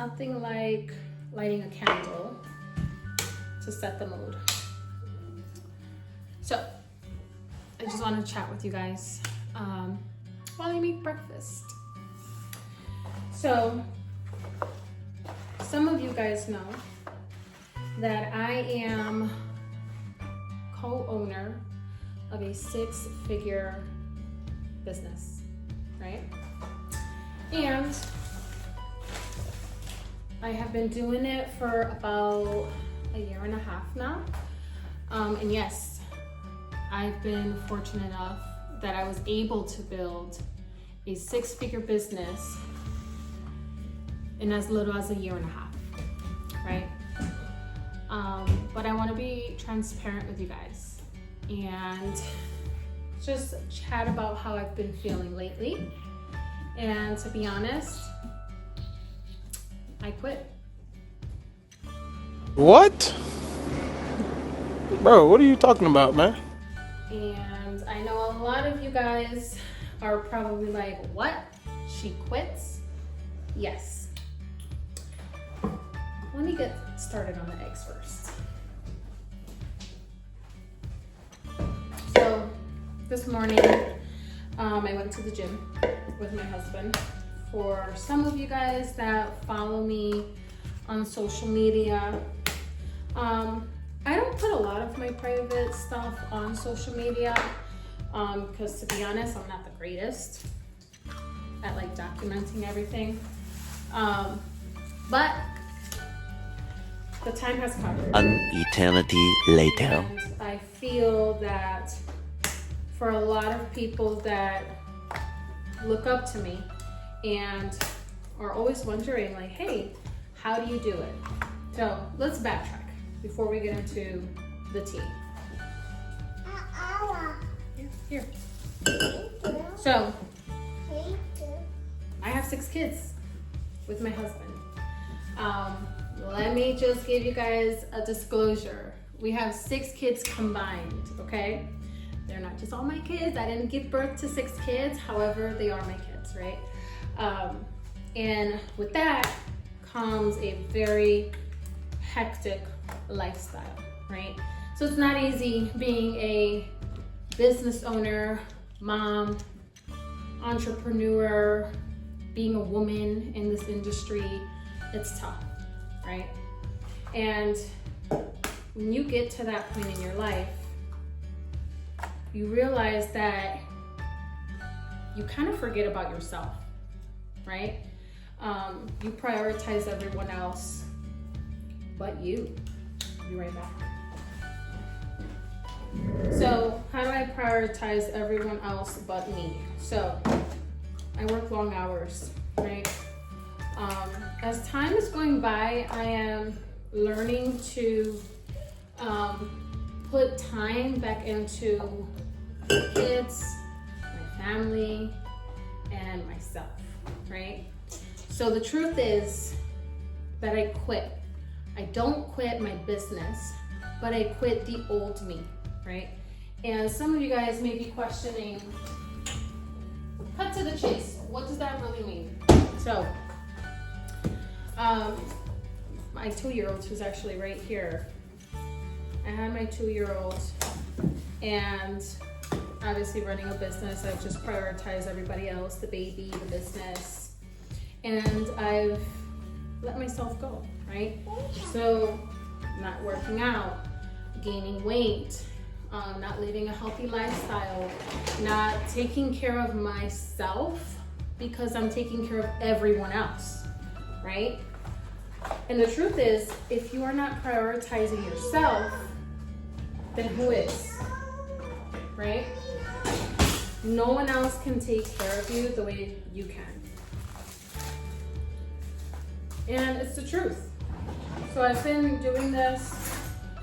nothing like lighting a candle to set the mood. So, I just want to chat with you guys while I make breakfast. So, some of you guys know that I am co-owner of a 6-figure business, right? And I have been doing it for about a year and a half now. And yes, I've been fortunate enough that I was able to build a 6-figure business in as little as a year and a half, right? But I want to be transparent with you guys and just chat about how I've been feeling lately. And to be honest, I quit. What? Bro, what are you talking about, man? And I know a lot of you guys are probably like, what? She quits? Yes. Let me get started on the eggs first. So this morning, I went to the gym with my husband. For some of you guys that follow me on social media, I don't put a lot of my private stuff on social media because to be honest, I'm not the greatest at like documenting everything. But the time has come. An eternity later. And I feel that for a lot of people that look up to me and are always wondering like, hey, how do you do it? So let's backtrack before we get into the tea. Here. So, I have 6 kids with my husband. Let me just give you guys a disclosure. We have 6 kids combined, okay? They're not just all my kids. I didn't give birth to 6 kids. However, they are my kids, right? And with that comes a very hectic lifestyle, right? So it's not easy being a business owner, mom, entrepreneur, being a woman in this industry. It's tough, right? And when you get to that point in your life, you realize that you kind of forget about yourself, right? You prioritize everyone else but you. I'll be right back. So how do I prioritize everyone else but me? So I work long hours, right? As time is going by, I am learning to put time back into my kids, my family, and myself, right? So the truth is that I quit. I don't quit my business, but I quit the old me, right? And some of you guys may be questioning, cut to the chase, what does that really mean? So, my 2-year-old, who's actually right here, I had my 2-year-old, and obviously running a business, I've just prioritized everybody else, the baby, the business, and I've let myself go, right? So not working out, gaining weight, not living a healthy lifestyle, not taking care of myself because I'm taking care of everyone else, right? And the truth is, if you are not prioritizing yourself, then who is, right? No one else can take care of you the way you can. And it's the truth. So I've been doing this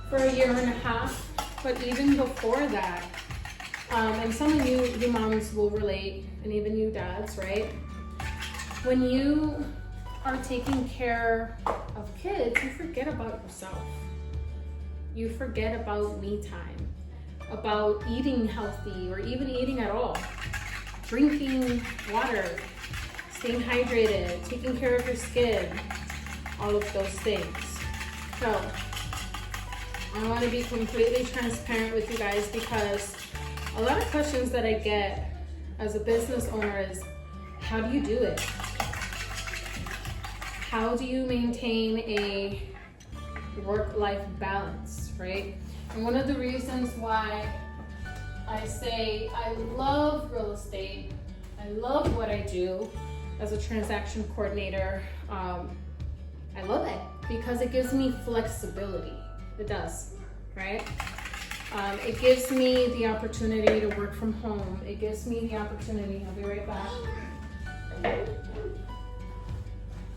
for a year and a half, but even before that, and some of you moms will relate, and even you dads, right? When you are taking care of kids, you forget about yourself. You forget about me time, about eating healthy or even eating at all, drinking water, staying hydrated, taking care of your skin, all of those things. So I want to be completely transparent with you guys, because a lot of questions that I get as a business owner is, how do you do it? How do you maintain a work-life balance, right? And one of the reasons why I say I love real estate, I love what I do as a transaction coordinator, I love it because it gives me flexibility. It does, right? It gives me the opportunity to work from home. It gives me the opportunity, I'll be right back.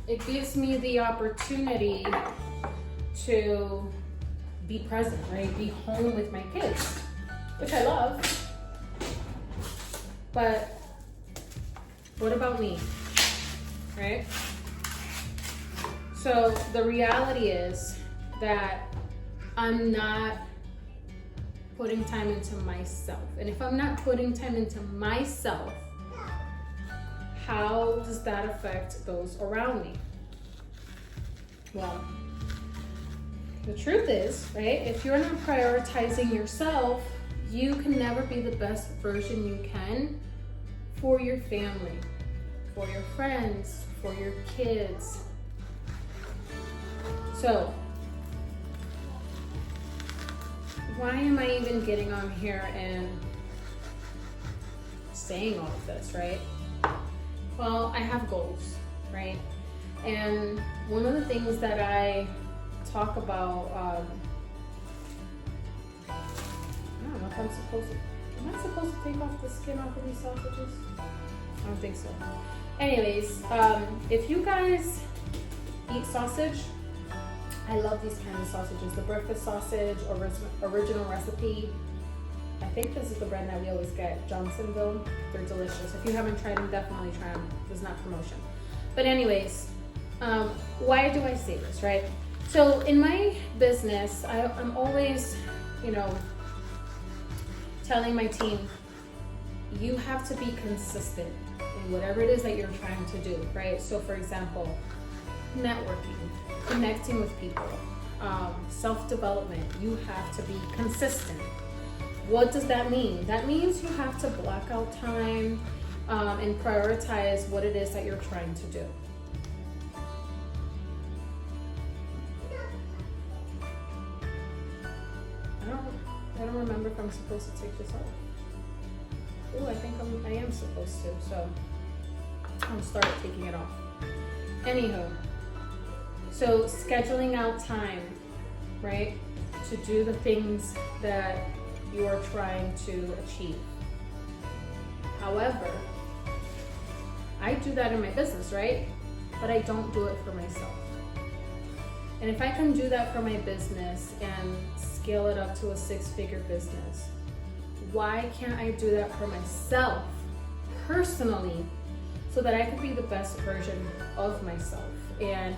It gives me the opportunity to be present, right? Be home with my kids, which I love. But what about me, right? So the reality is that I'm not putting time into myself. And if I'm not putting time into myself, how does that affect those around me? Well, the truth is, right, if you're not prioritizing yourself, you can never be the best version you can for your family, for your friends, for your kids. So, why am I even getting on here and saying all of this, right? Well, I have goals, right? And one of the things that I talk about, I don't know if I'm supposed to, am I supposed to take off the skin off of these sausages? I don't think so. Anyways, if you guys eat sausage, I love these kind of sausages. The breakfast sausage, original recipe. I think this is the brand that we always get, Johnsonville. They're delicious. If you haven't tried them, definitely try them. There's not promotion. But anyways, why do I say this, right? So in my business, I'm always, telling my team, you have to be consistent in whatever it is that you're trying to do, right? So for example, networking, connecting with people, self-development, you have to be consistent. What does that mean? That means you have to block out time and prioritize what it is that you're trying to do. I don't remember if I'm supposed to take this off. Oh, I think I am supposed to, so I'll start taking it off. Anywho, so scheduling out time, right, to do the things that you are trying to achieve. However, I do that in my business, right? But I don't do it for myself. And if I can do that for my business and scale it up to a 6-figure business, why can't I do that for myself personally, so that I can be the best version of myself and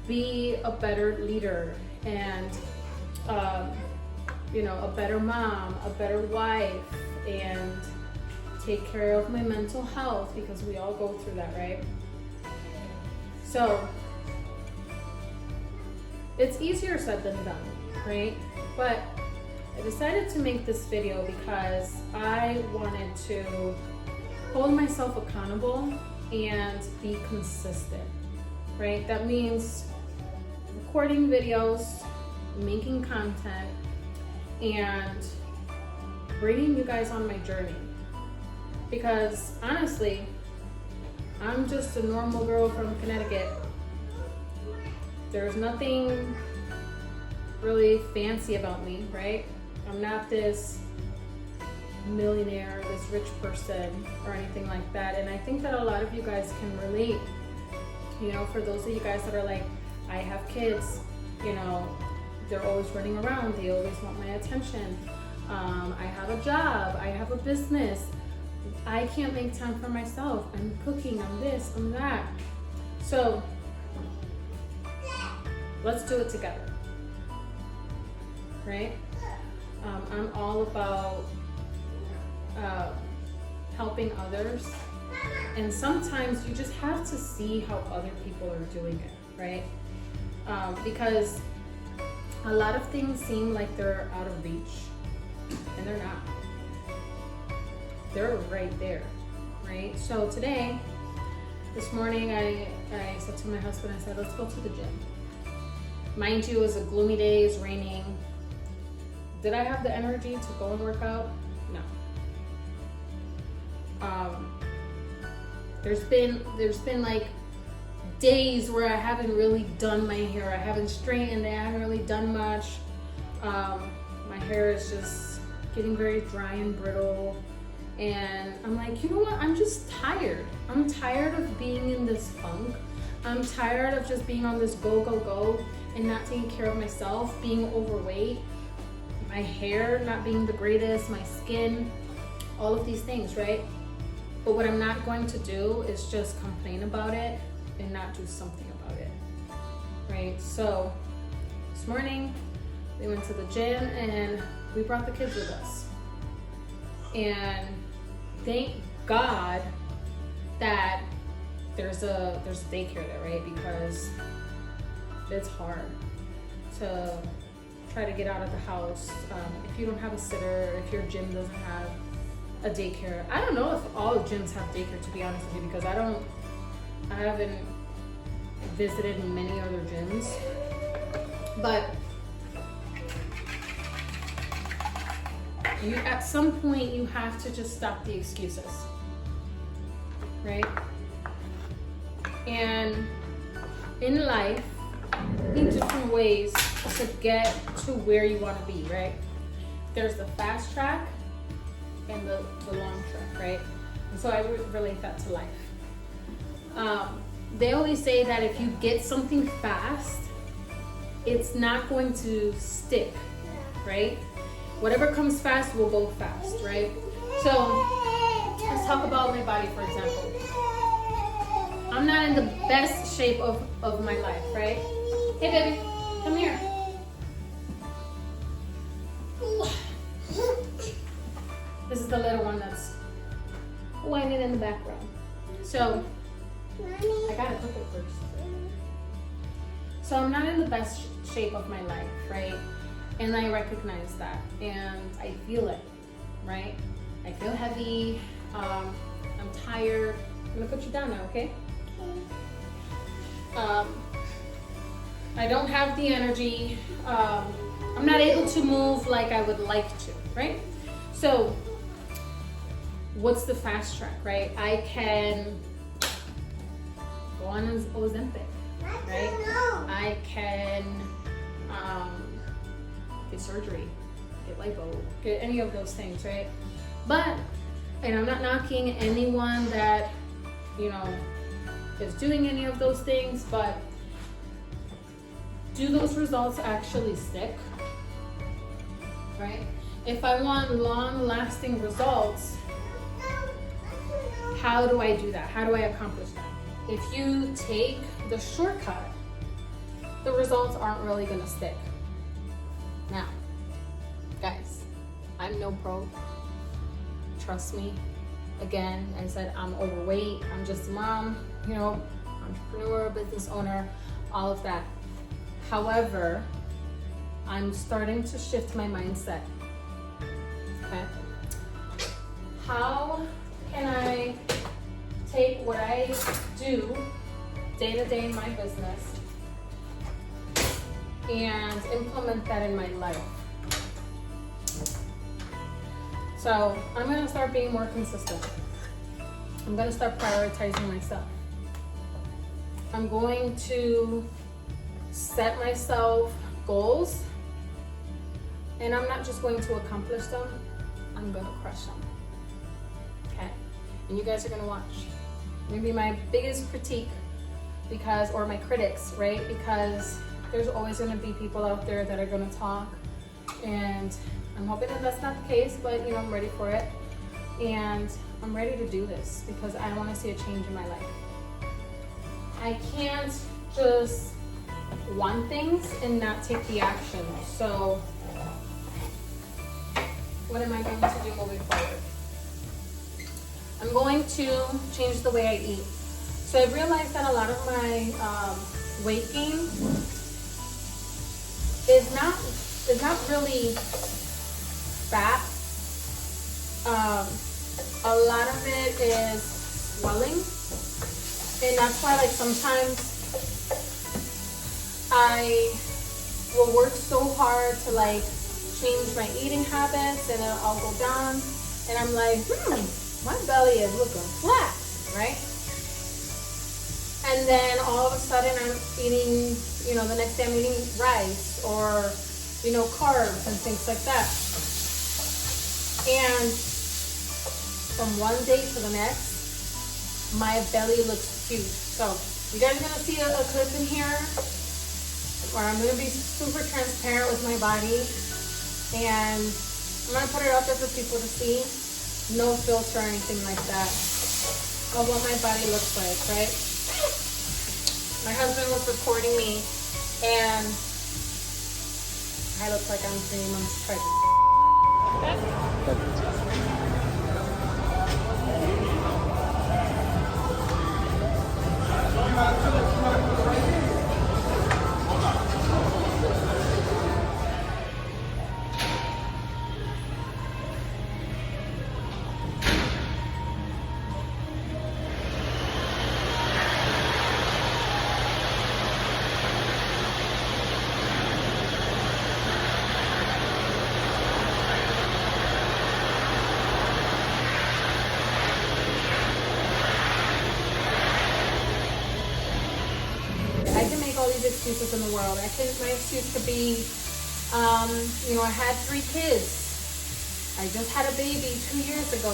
be a better leader and a better mom, a better wife, and take care of my mental health, because we all go through that, right? So it's easier said than done, right? But I decided to make this video because I wanted to hold myself accountable and be consistent, right? That means recording videos, making content, and bringing you guys on my journey. Because honestly, I'm just a normal girl from Connecticut. There's nothing really fancy about me, right? I'm not this millionaire, this rich person, or anything like that. And I think that a lot of you guys can relate. For those of you guys that are like, I have kids, they're always running around, they always want my attention. I have a job, I have a business. I can't make time for myself. I'm cooking, I'm this, I'm that. So let's do it together, right? I'm all about helping others, and sometimes you just have to see how other people are doing it, right? because a lot of things seem like they're out of reach, and they're not. They're right there, right? So this morning, I said to my husband, I said, let's go to the gym. Mind you, it was a gloomy day, it's raining. Did I have the energy to go and work out? No. There's been like days where I haven't really done my hair. I haven't straightened it. I haven't really done much. My hair is just getting very dry and brittle. And I'm like, you know what? I'm just tired. I'm tired of being in this funk. I'm tired of just being on this go, go, go and not taking care of myself, being overweight, my hair not being the greatest, my skin, all of these things, right? But what I'm not going to do is just complain about it and not do something about it, right? So this morning we went to the gym and we brought the kids with us. And thank God that there's a daycare there, right? Because it's hard to try to get out of the house if you don't have a sitter, if your gym doesn't have a daycare. I don't know if all gyms have daycare, to be honest with you, because I haven't visited many other gyms. But at some point you have to just stop the excuses, right? And in life, you need different ways to get to where you want to be, right? There's the fast track and the long track, right? And so I relate that to life. They always say that if you get something fast, it's not going to stick, right? Whatever comes fast will go fast, right? So let's talk about my body, for example. I'm not in the best shape of my life, right? Hey baby, come here. This is the little one that's whining in the background. So I gotta cook it first. So I'm not in the best shape of my life, right? And I recognize that, and I feel it, right? I feel heavy, I'm tired. I'm gonna put you down now, okay? I don't have the energy. I'm not able to move like I would like to, right? So what's the fast track, right? I can go on Ozempic, right? I can get surgery, get lipo, get any of those things, right? But, and I'm not knocking anyone that, you know, is doing any of those things, but do those results actually stick, right? If I want long-lasting results, how do I do that? How do I accomplish that? If you take the shortcut, the results aren't really gonna stick. Now, guys, I'm no pro. Trust me. Again, I said I'm overweight. I'm just a mom, you know, entrepreneur, business owner, all of that. However, I'm starting to shift my mindset. Okay. How can I take what I do day to day in my business and implement that in my life? So I'm gonna start being more consistent. I'm gonna start prioritizing myself. I'm going to set myself goals, and I'm not just going to accomplish them, I'm gonna crush them. Okay? And you guys are gonna watch. Maybe my biggest critique, because, or my critics, right? Because there's always gonna be people out there that are gonna talk, and I'm hoping that that's not the case, but you know, I'm ready for it. And I'm ready to do this because I wanna see a change in my life. I can't just want things and not take the action. So what am I going to do moving forward? I'm going to change the way I eat. So I've realized that a lot of my weight gain is not really fat. A lot of it is swelling, and that's why like sometimes I will work so hard to like change my eating habits, and I'll go down and I'm like, my belly is looking flat, right? And then all of a sudden I'm eating, the next day I'm eating rice or, carbs and things like that. And from one day to the next, my belly looks huge. So you guys are gonna see a clip in here where I'm gonna be super transparent with my body, and I'm gonna put it out there for people to see. No filter or anything like that of what my body looks like, right? My husband was recording me, and I look like I'm 3 months pregnant. Excuses in the world. My excuse could be, I had 3 kids. I just had a baby 2 years ago.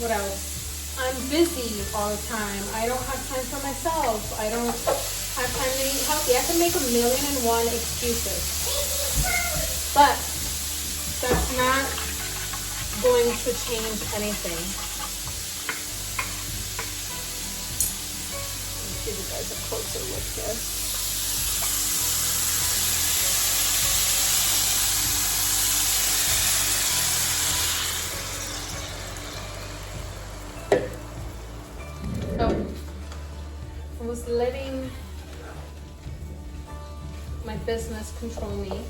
What else? I'm busy all the time. I don't have time for myself. I don't have time to eat healthy. I can make 1,000,001 excuses. But that's not going to change anything. Give you guys a closer look here. So, I was letting my business control me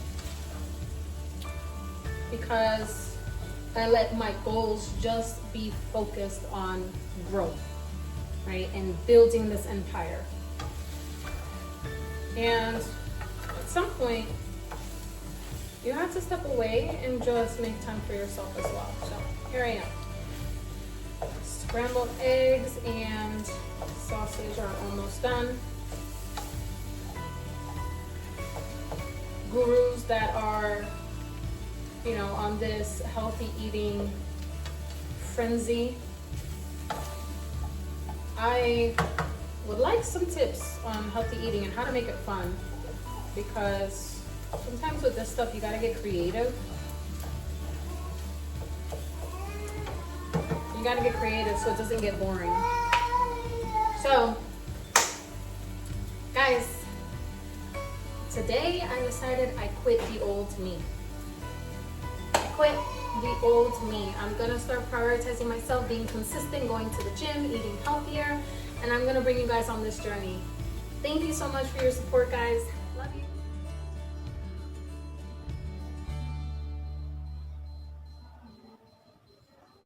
because I let my goals just be focused on growth. Right, and building this empire. And at some point, you have to step away and just make time for yourself as well. So here I am. Scrambled eggs and sausage are almost done. Gurus that are, on this healthy eating frenzy, I would like some tips on healthy eating and how to make it fun, because sometimes with this stuff you gotta get creative. You gotta get creative so it doesn't get boring. So, guys, today I decided I quit the old me. I quit the old me. I'm gonna start prioritizing myself, being consistent, going to the gym, eating healthier, and I'm gonna bring you guys on this journey. Thank you so much for your support, guys.